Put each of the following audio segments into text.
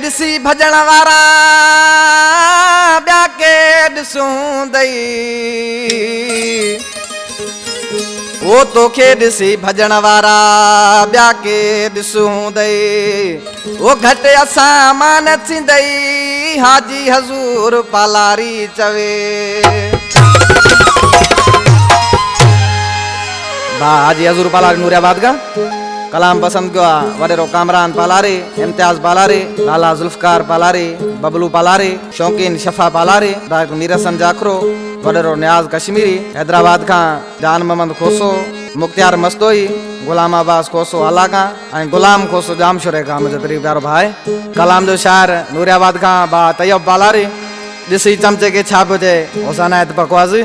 ॾिसी भॼण वारा ॿिया के ॾिसूं दई वो तोखे ॾिसी भॼण वारा ॿिया के ॾिसूं दई वो घटि असां मां न थींदई हाजी हज़ूर पालारी चवे बा हाजी हज़ूर पालारी नूरियाबाद का कलाम पसंद किया वडेरो कामरान पालारी इम्तियाज पालारी लाला जुल्फकार पालारी बबलू पालारी शौकीन शफा पालारी डॉक्टर मीरसन जाखरो वडेरो न्याज कश्मीरी हैदराबाद का जान मोहम्मद खोसो मुख्तियार मस्तोई गुलाम अब्बास खोसो अला का गुलाम खोसो जामशुरे का मुझे तरीब प्यारो भाई कलाम जो शायर नूरियाबाद का बा तैयब पालारी जिसी चमचे के छाप जे ओसानायत पकवाजी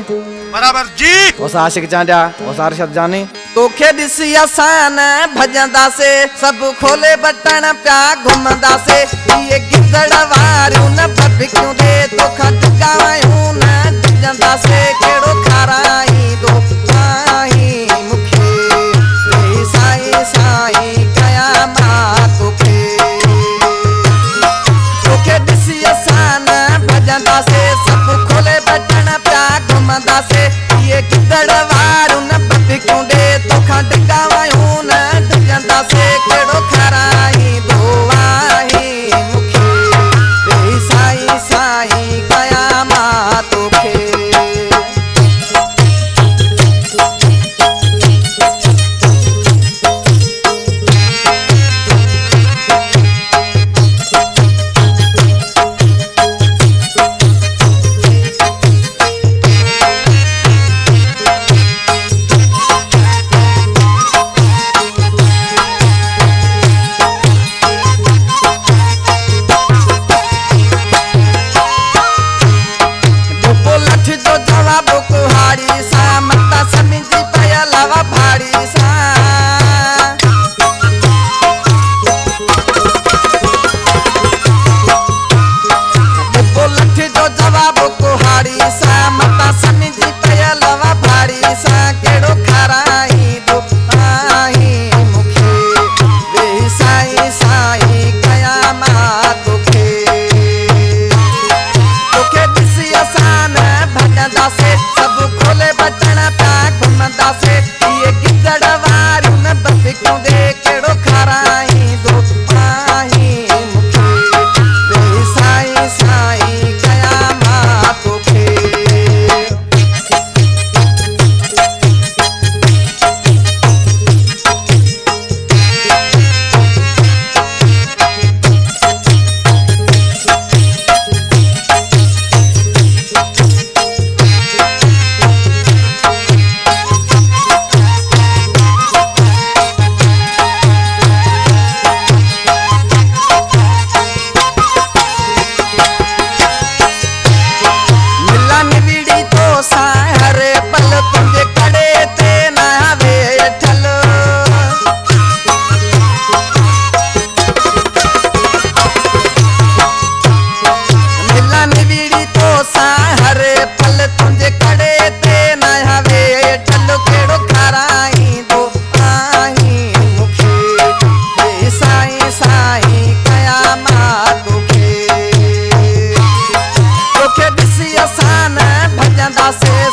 बराबर जी ओसा आशिक चांडिया ओसा अरशद जानी तोखे ॾिसी असान भजंदासे सब खोले बटन प्या घुमंदासे ये गिदड़ वारियूं न बबिक्यूं दे तोखा टिकावायूं न डिजंदासे केड़ो खाराईंदो आई मुखे रे साईं साईं कया मां तोखे तोखे ॾिसी असान भजंदासे सब खोले बटन प्या घुमंदासे ये गिदड़ वारियूं न बबिक्यूं दे तोखा टिकावायूं न डिजंदासे केड़ो खाराईंदो आई मुखे रे साईं साईं कया मां तोखे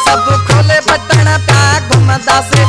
सब खोले बटन प्या घुमंदासे